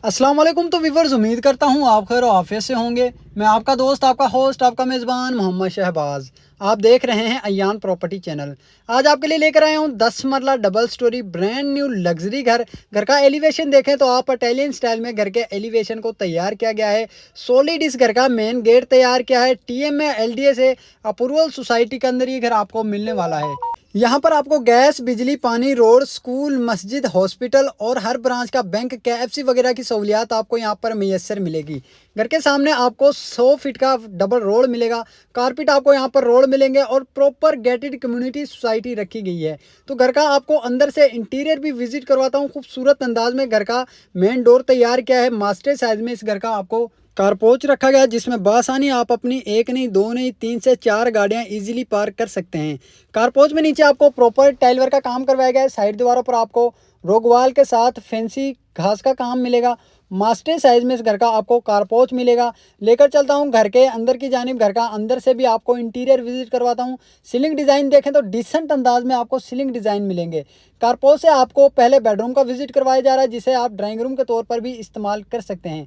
अस्सलाम वालेकुम। तो व्यूअर्स, उम्मीद करता हूँ आप खैर आफियत से होंगे। मैं आपका दोस्त, आपका होस्ट, आपका मेज़बान मोहम्मद शहबाज। आप देख रहे हैं अयान प्रॉपर्टी चैनल। आज आपके लिए लेकर आया हूँ 10 मरला double storey brand new luxury घर। घर का एलिवेशन देखें तो आप इटालियन स्टाइल में घर के एलिवेशन को तैयार किया गया है। सॉलिड इस घर का मेन गेट तैयार किया है। TMA LDA से अप्रूवल सोसाइटी के अंदर ये घर आपको मिलने वाला है। यहाँ पर आपको गैस, बिजली, पानी, रोड, स्कूल, मस्जिद, हॉस्पिटल और हर ब्रांच का बैंक, KFC वगैरह की सहूलियात आपको यहाँ पर मैसर मिलेगी। घर के सामने आपको 100 फीट का डबल रोड मिलेगा। कारपेट आपको यहाँ पर रोड मिलेंगे और प्रॉपर गेटेड कम्युनिटी सोसाइटी रखी गई है। तो घर का आपको अंदर से इंटीरियर भी विजिट करवाता हूँ। खूबसूरत अंदाज में घर का मेन डोर तैयार किया है। मास्टर साइज में इस घर का आपको कारपोच रखा गया है, जिसमें बासानी आप अपनी एक नहीं, दो नहीं, 3 से 4 गाड़ियां इजीली पार्क कर सकते हैं। कारपोच में नीचे आपको प्रॉपर टाइल वर्क का काम करवाया गया है। साइड दीवारों पर आपको रोगवाल के साथ फैंसी घास का काम मिलेगा। मास्टर साइज में इस घर का आपको कारपोच मिलेगा। लेकर चलता हूँ घर के अंदर की जानिब। घर का अंदर से भी आपको इंटीरियर विजिट करवाता हूँ। सीलिंग डिज़ाइन देखें तो डिसेंट अंदाज में आपको सीलिंग डिज़ाइन मिलेंगे। कारपोच से आपको पहले बेडरूम का विजिट करवाया जा रहा है, जिसे आप ड्राइंग रूम के तौर पर भी इस्तेमाल कर सकते हैं।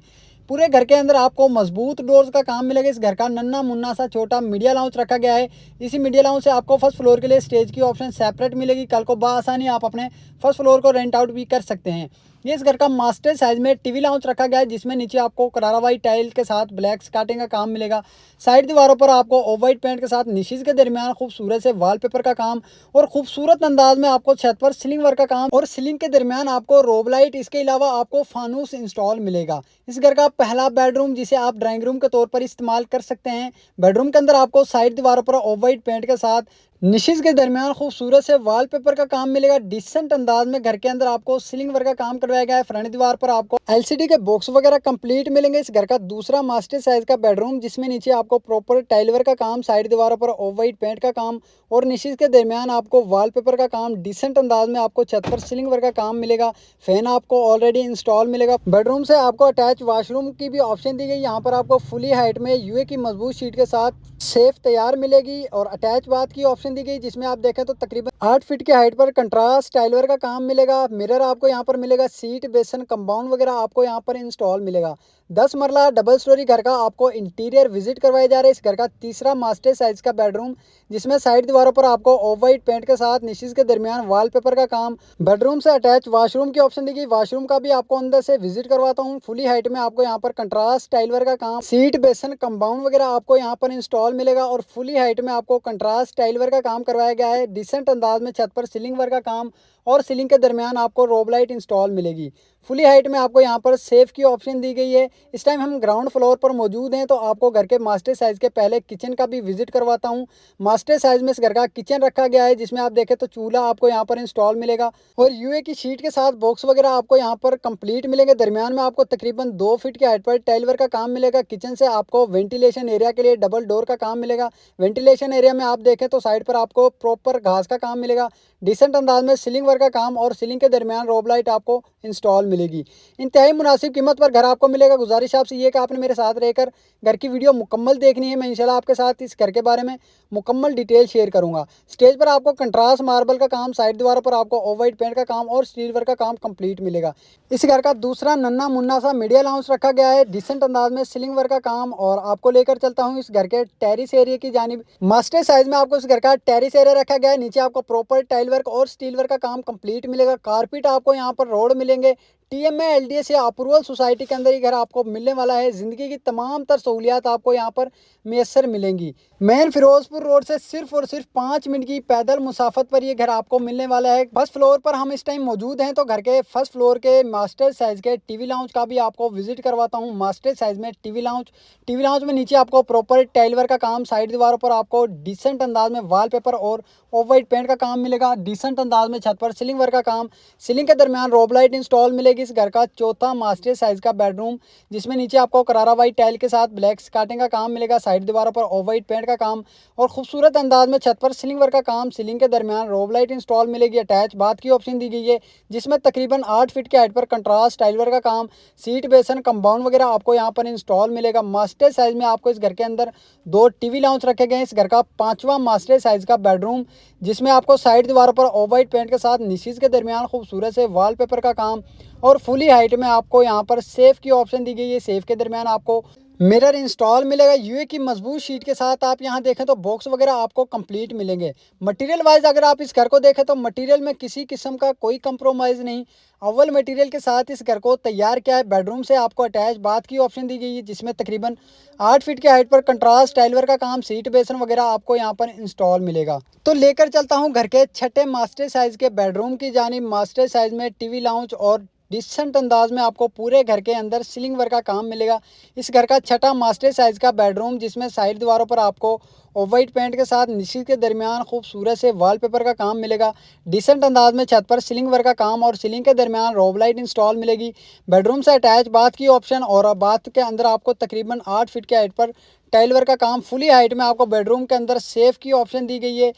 पूरे घर के अंदर आपको मजबूत डोर्स का काम मिलेगा। इस घर का नन्ना मुन्ना सा छोटा मीडिया लाउंज रखा गया है। इसी मीडिया लाउंज से आपको फर्स्ट फ्लोर के लिए स्टेज की ऑप्शन सेपरेट मिलेगी। कल को बआसानी आप अपने फर्स्ट फ्लोर को रेंट आउट भी कर सकते हैं। ये इस घर का मास्टर साइज में टीवी लाउंज रखा गया है, जिसमें नीचे आपको करारा वाइट टाइल के साथ ब्लैक स्काटिंग का काम मिलेगा। साइड दीवारों पर आपको ऑफ वाइट पेंट के साथ निशीज के दरमियान खूबसूरत से वॉलपेपर का काम और खूबसूरत अंदाज में आपको छत पर सीलिंग वर्क का काम और सीलिंग के दरमियान आपको रोब लाइट, इसके अलावा आपको फानूस इंस्टॉल मिलेगा। इस घर का पहला बेडरूम, जिसे आप ड्राइंग रूम के तौर पर इस्तेमाल कर सकते हैं। बेडरूम के अंदर आपको साइड दीवारों पर ऑफ वाइट पेंट के साथ निशिस के दरमियान खूबसूरत से वॉलपेपर का काम मिलेगा। डिसेंट अंदाज में घर के अंदर आपको सीलिंग वर्क का काम करवाया गया है। फ्रंट दीवार पर आपको LCD के बॉक्स वगैरह कंप्लीट मिलेंगे। इस घर का दूसरा मास्टर साइज का बेडरूम, जिसमें नीचे आपको प्रॉपर टाइल वर्क का काम, साइड दीवारों पर ऑफ वाइट पेंट का काम और निशिस के दरमियान आपको वॉलपेपर का काम। डिसेंट अंदाज में आपको छत पर सीलिंग वर्क का काम मिलेगा। फैन आपको ऑलरेडी इंस्टॉल मिलेगा। बेडरूम से आपको अटैच वॉशरूम की भी ऑप्शन दी गई। यहाँ पर आपको फुली हाइट में UA की मजबूत शीट के साथ सेफ तैयार मिलेगी और अटैच बाथ की ऑप्शन दी गई, जिसमें आप देखें तो तकरीबन 8 फीट की हाइट पर कंट्रास्ट टाइलवर का काम मिलेगा। मिरर आपको यहाँ पर मिलेगा। सीट, बेसन, कंपाउंड वगैरह आपको यहाँ पर इंस्टॉल मिलेगा। 10 मरला डबल स्टोरी घर का आपको इंटीरियर विजिट करवाए जा रहे हैं। इस घर का तीसरा मास्टर साइज का बेडरूम, जिसमें साइड दीवारों पर आपको ऑफ वाइट पेंट के साथ निशिस के दरमियान वॉलपेपर का काम। बेडरूम से अटैच वॉशरूम की ऑप्शन दी गई। वॉशरूम का भी आपको अंदर से विजिट करवाता हूँ। फुली हाइट में आपको यहाँ पर कंट्रास्ट टाइलवर का काम, सीट, बेसन, कंपाउंड वगैरह आपको यहाँ पर इंस्टॉल मिलेगा और फुली हाइट में आपको कंट्रास्ट टाइल वर्क का काम करवाया गया है। डिसेंट अंदाज में छत पर सीलिंग वर्क का काम और सीलिंग के दरमियान आपको रोब लाइट इंस्टॉल मिलेगी। फुली हाइट में आपको यहाँ पर सेफ की ऑप्शन दी गई है। इस टाइम हम ग्राउंड फ्लोर पर मौजूद हैं, तो आपको घर के मास्टर साइज के पहले किचन का भी विजिट करवाता हूँ। मास्टर साइज में इस घर का किचन रखा गया है, जिसमें आप देखें तो चूल्हा आपको यहाँ पर इंस्टॉल मिलेगा और UA की शीट के साथ बॉक्स वगैरह आपको यहाँ पर कंप्लीट मिलेंगे। दरमियान में आपको तकरीबन 2 फीट की हाइट पर टाइल वर्क का काम मिलेगा। किचन से आपको वेंटिलेशन एरिया के लिए डबल डोर का काम मिलेगा। वेंटिलेशन एरिया में आप देखें तो साइड पर आपको प्रॉपर घास का काम मिलेगा। डिसेंट अंदाज में सीलिंग वर्क का काम और सीलिंग के दरमियान रोब लाइट आपको इंस्टॉल मिलेगी। इंतहाई मुनासिब कीमत पर घर आपको मिलेगा। गुजारिश आपसे ये कि आपने मेरे साथ रहकर घर की वीडियो मुकम्मल देखनी है। मैं इंशाल्लाह आपके साथ इस घर के बारे में मुकम्मल डिटेल शेयर करूंगा। स्टेज पर आपको कंट्रास्ट मार्बल का काम, साइड दीवारों पर आपको ऑफ वाइट पेंट का काम और स्टील वर्क का काम कंप्लीट मिलेगा। इस घर का दूसरा नन्ना मुन्ना सा मीडिया लाउंज रखा गया है। डिसेंट अंदाज में सीलिंग वर्क का काम और आपको लेकर चलता हूँ इस घर के टेरिस एरिया की जानिब। मास्टर साइज में आपको इस घर का टेरिस एरिया रखा गया है। नीचे आपको प्रॉपर टाइल वर्क और स्टील वर्क का काम कंप्लीट मिलेगा। कारपेट आपको यहाँ पर रोड मिलेंगे। TMA LDA से अप्रूवल सोसाइटी के अंदर ये घर आपको मिलने वाला है। ज़िंदगी की तमाम तर सहूलियात आपको यहाँ पर मैसर मिलेंगी। मेन फिरोजपुर रोड से सिर्फ और सिर्फ 5 मिनट की पैदल मुसाफत पर ये घर आपको मिलने वाला है। फर्स्ट फ्लोर पर हम इस टाइम मौजूद हैं, तो घर के फर्स्ट फ्लोर के मास्टर साइज के टीवी लाउंज का भी आपको विजिट करवाता हूँ। मास्टर साइज में टीवी लाउंज में नीचे आपको प्रॉपर टाइल वर्क का काम, साइड दीवारों पर आपको डिसेंट अंदाज में वॉलपेपर और ऑफ वाइट पेंट का काम मिलेगा। डिसेंट अंदाज में छत पर सीलिंग वर्क का काम, सीलिंग के दरमियान रोब लाइट इंस्टॉल मिलेगी। इस घर का चौथा मास्टर साइज का बेडरूम, जिसमें नीचे आपको करारा वाइट टाइल के साथ ब्लैक स्काटिंग का काम मिलेगा। साइड दीवारों पर ऑफ वाइट पेंट का काम और खूबसूरत अंदाज में छत पर सीलिंग वर्क का काम, सीलिंग के दरमियान रोब लाइट इंस्टॉल मिलेगी। अटैच बाथ की ऑप्शन दी गई है, जिसमें तकरीबन 8 फीट की हाइट पर कंट्रास्ट टाइल वर्क का काम, सीट, बेसन, कंपाउंड वगैरह आपको यहाँ पर इंस्टॉल मिलेगा। मास्टर साइज में आपको इस घर के अंदर 2 टीवी लाउंज रखे गए हैं। इस घर का 5वां मास्टर साइज का बेडरूम, जिसमें आपको साइड दीवारों पर ऑफ वाइट पेंट के साथ निशीज के दरमियान खूबसूरत से वॉलपेपर का काम और फुली हाइट में आपको यहाँ पर सेफ की ऑप्शन दी गई है। सेफ के दरमियान आपको मिरर इंस्टॉल मिलेगा। यूए की मजबूत शीट के साथ आप यहाँ देखें तो बॉक्स वगैरह आपको कंप्लीट मिलेंगे। मटेरियल वाइज अगर आप इस घर को देखें तो मटेरियल में किसी किस्म का कोई कंप्रोमाइज़ नहीं, अव्वल मटेरियल के साथ इस घर को तैयार किया है। बेडरूम से आपको अटैच बाथ की ऑप्शन दी गई है, जिसमें तकरीबन 8 फीट की हाइट पर कंट्रास्ट टाइलवर का काम, सीट बेसन वगैरह आपको यहाँ पर इंस्टॉल मिलेगा। तो लेकर चलता हूँ घर के छठे मास्टर साइज़ के बेडरूम की जानिब। मास्टर साइज़ में टीवी लाउंज और डिसेंट अंदाज में आपको पूरे घर के अंदर सीलिंग वर्क का काम मिलेगा। इस घर का छठा मास्टर साइज़ का बेडरूम, जिसमें साइड दीवारों पर आपको ऑफ वाइट पेंट के साथ निशी के दरमियान खूबसूरत से वॉलपेपर का काम मिलेगा। डिसेंट अंदाज में छत पर सीलिंग वर्क का काम और सीलिंग के दरमियान रोब लाइट इंस्टॉल मिलेगी। बेडरूम से अटैच बाथ की ऑप्शन और बाथ के अंदर आपको तकरीबन 8 फीट के हाइट पर टाइल वर्क का काम, फुली हाइट में आपको बेडरूम के अंदर सेफ की ऑप्शन दी गई है।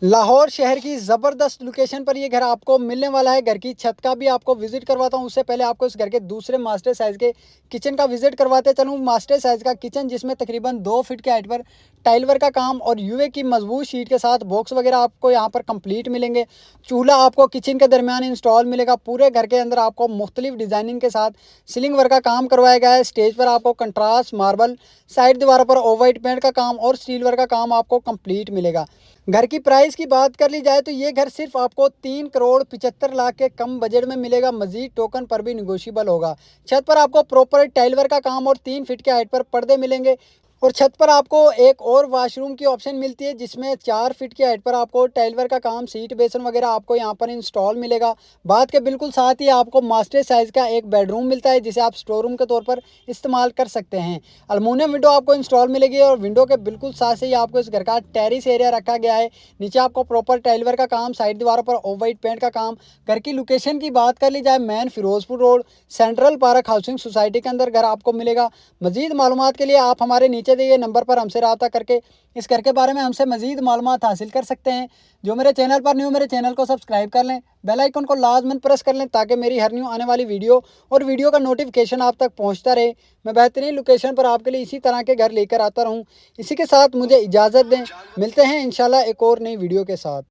लाहौर शहर की ज़बरदस्त लोकेशन पर ये घर आपको मिलने वाला है। घर की छत का भी आपको विजिट करवाता हूँ। उससे पहले आपको इस घर के दूसरे मास्टर साइज़ के किचन का विजिट करवाते चलूँ। मास्टर साइज़ का किचन, जिसमें तकरीबन 2 फीट के हाइट पर टाइल वर्क का काम और यूए की मजबूत शीट के साथ बॉक्स वगैरह आपको यहाँ पर कंप्लीट मिलेंगे। चूल्हा आपको किचन के दरमियान इंस्टॉल मिलेगा। पूरे घर के अंदर आपको मुख्तलिफ डिज़ाइनिंग के साथ सीलिंग वर्क का काम करवाया गया है। स्टेज पर आपको कंट्रास्ट मार्बल, साइड दीवारों पर ऑफ वाइट पेंट का काम और स्टील वर्क का काम आपको कंप्लीट मिलेगा। घर की प्राइस की बात कर ली जाए तो ये घर सिर्फ आपको 3,75,00,000 के कम बजट में मिलेगा। मजीद टोकन पर भी निगोशियबल होगा। छत पर आपको प्रॉपर टाइल वर्क का काम और 3 फीट के हाइट पर पर्दे मिलेंगे। और छत पर आपको एक और वाशरूम की ऑप्शन मिलती है, जिसमें 4 फीट की हाइट पर आपको टाइल वर्क का काम, सीट बेसन वगैरह आपको यहाँ पर इंस्टॉल मिलेगा। बात के बिल्कुल साथ ही आपको मास्टर साइज़ का एक बेडरूम मिलता है, जिसे आप स्टोर रूम के तौर पर इस्तेमाल कर सकते हैं। अल्मुनियम विंडो आपको इंस्टॉल मिलेगी और विंडो के बिल्कुल साथ से ही आपको इस घर का टेरिस एरिया रखा गया है। नीचे आपको प्रॉपर टाइल वर्क का काम, साइड दीवारों पर ऑफ वाइट पेंट का काम। घर की लोकेशन की बात कर ली जाए, main Firozpur road central park housing society के अंदर घर आपको मिलेगा। मजीद मालूमात के लिए आप हमारे नीचे दिए नंबर पर हमसे रब्ता करके इस घर के बारे में हमसे मजीद मालूमात हासिल कर सकते हैं। जो मेरे चैनल पर न्यू, मेरे चैनल को सब्सक्राइब कर लें, बेल आइकन को लाजमन प्रेस कर लें, ताकि मेरी हर न्यू आने वाली वीडियो और वीडियो का नोटिफिकेशन आप तक पहुंचता रहे। मैं बेहतरीन लोकेशन पर आपके लिए इसी तरह के घर लेकर आता रहूं। इसी के साथ मुझे इजाज़त दें। मिलते हैं इंशाल्लाह एक और नई वीडियो के साथ।